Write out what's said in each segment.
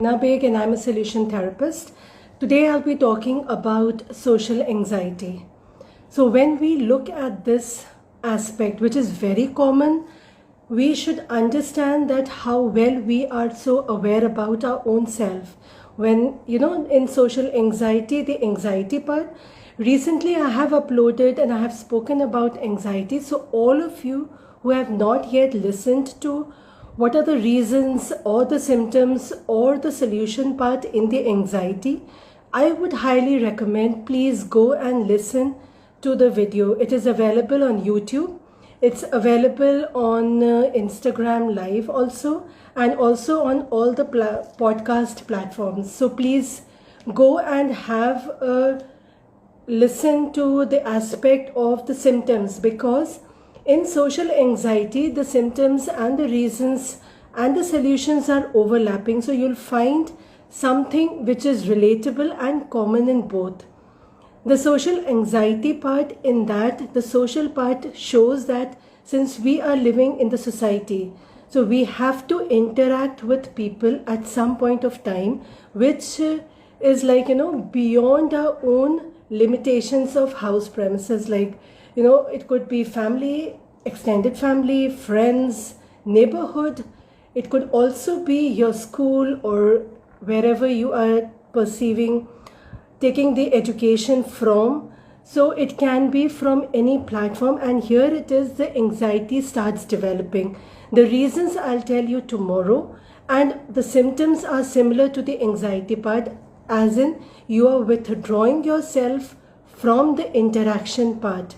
Hina and I'm a solution therapist. Today I'll be talking about social anxiety. So when we look at this aspect, which is very common, we should understand that how well we are so aware about our own self. When, in social anxiety, the anxiety part, recently I have uploaded and I have spoken about anxiety. So all of you who have not yet listened to what are the reasons or the symptoms or the solution part in the anxiety, I would highly recommend please go and listen to the video. It is available on YouTube. It's available on Instagram Live also, and also on all the podcast platforms. So please go and have a listen to the aspect of the symptoms, because in social anxiety, the symptoms and the reasons and the solutions are overlapping. So you'll find something which is relatable and common in both. The social anxiety part, in that the social part shows that since we are living in the society, so we have to interact with people at some point of time, which is beyond our own limitations of house premises. It could be family, extended family, friends, neighborhood. It could also be your school or wherever you are taking the education from. So it can be from any platform, and here it is, the anxiety starts developing. The reasons I'll tell you tomorrow, and the symptoms are similar to the anxiety part, as in you are withdrawing yourself from the interaction part.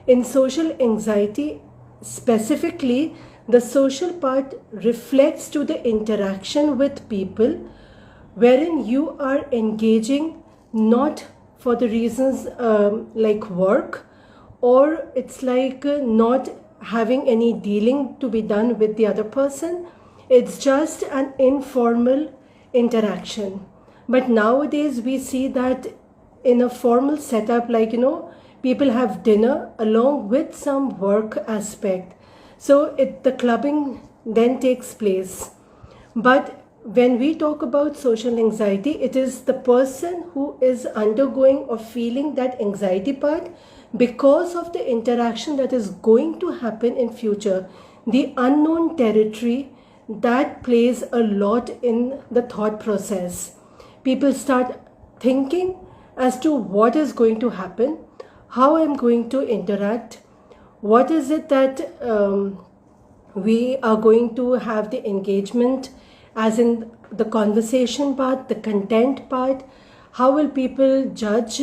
In social anxiety, specifically, the social part reflects to the interaction with people, wherein you are engaging not for the reasons like work, or it's not having any dealing to be done with the other person. It's just an informal interaction. But nowadays we see that in a formal setup, people have dinner along with some work aspect. So the clubbing then takes place. But when we talk about social anxiety, it is the person who is undergoing or feeling that anxiety part because of the interaction that is going to happen in future. The unknown territory, that plays a lot in the thought process. People start thinking as to what is going to happen, how I'm going to interact, what is it that we are going to have the engagement, as in the conversation part, the content part, how will people judge.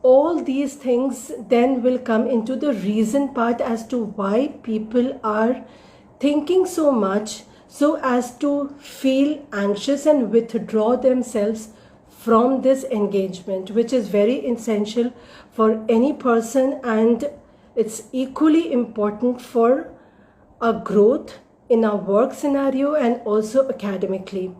All these things then will come into the reason part as to why people are thinking so much, so as to feel anxious and withdraw themselves from this engagement, which is very essential for any person, and it's equally important for our growth in our work scenario and also academically.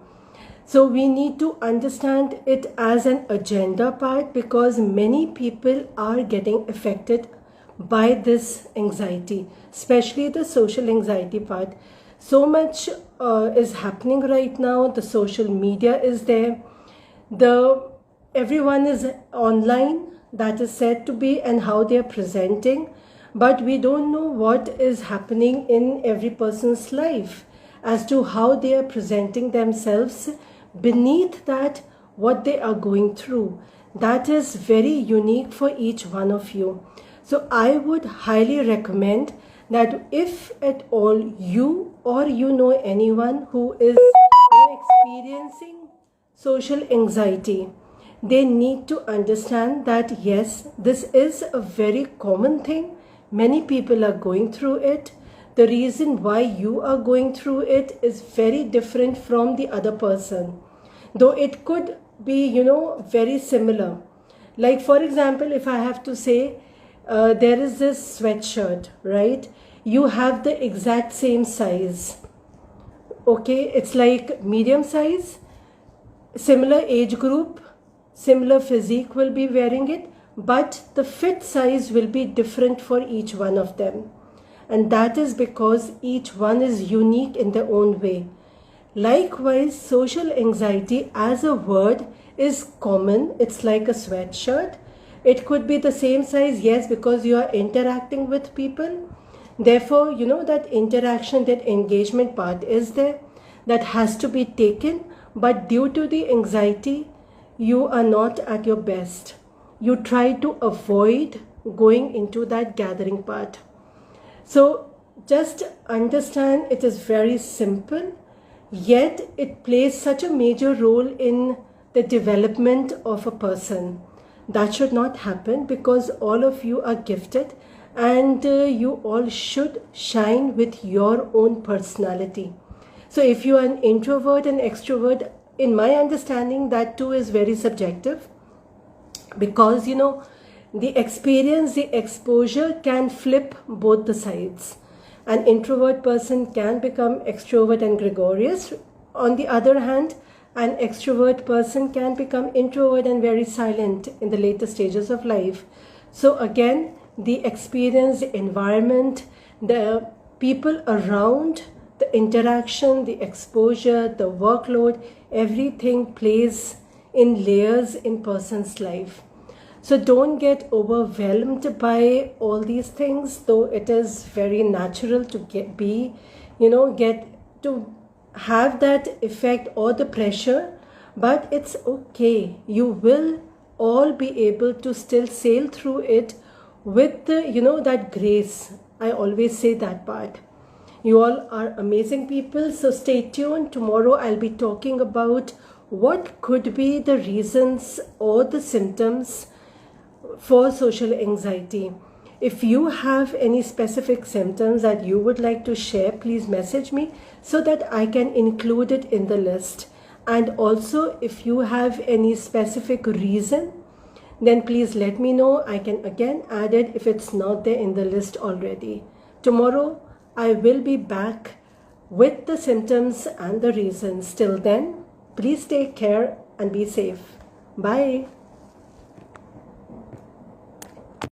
So we need to understand it as an agenda part, because many people are getting affected by this anxiety, especially the social anxiety part. So much is happening right now. The social media is there. Everyone is online, that is said to be, and how they are presenting. But we don't know what is happening in every person's life as to how they are presenting themselves. Beneath that, what they are going through, that is very unique for each one of you. So I would highly recommend that if at all you or anyone who is experiencing social anxiety, they need to understand that yes, this is a very common thing. Many people are going through it. The reason why you are going through it is very different from the other person, though it could be, very similar. Like, for example, if I have to say, there is this sweatshirt, right? You have the exact same size. Okay, it's like medium size, similar age group, similar physique will be wearing it, but the fit size will be different for each one of them. And that is because each one is unique in their own way. Likewise, social anxiety as a word is common. It's like a sweatshirt. It could be the same size, yes, because you are interacting with people. Therefore, that interaction, that engagement part is there, that has to be taken. But due to the anxiety, you are not at your best. You try to avoid going into that gathering part. So just understand, it is very simple, yet it plays such a major role in the development of a person. That should not happen, because all of you are gifted, and you all should shine with your own personality. So if you are an introvert and extrovert, in my understanding, that too is very subjective, because the experience, the exposure can flip both the sides. An introvert person can become extrovert and gregarious. On the other hand, an extrovert person can become introvert and very silent in the later stages of life. So again, the experience, the environment, the people around, the interaction, the exposure, the workload, everything plays in layers in person's life. So don't get overwhelmed by all these things, though it is very natural to get to have that effect or the pressure, but it's okay. You will all be able to still sail through it with that grace. I always say that part. You all are amazing people, so stay tuned. Tomorrow I'll be talking about what could be the reasons or the symptoms for social anxiety. If you have any specific symptoms that you would like to share, please message me so that I can include it in the list. And also, if you have any specific reason, then please let me know. I can again add it if it's not there in the list already. Tomorrow I will be back with the symptoms and the reasons. Till then, please take care and be safe. Bye.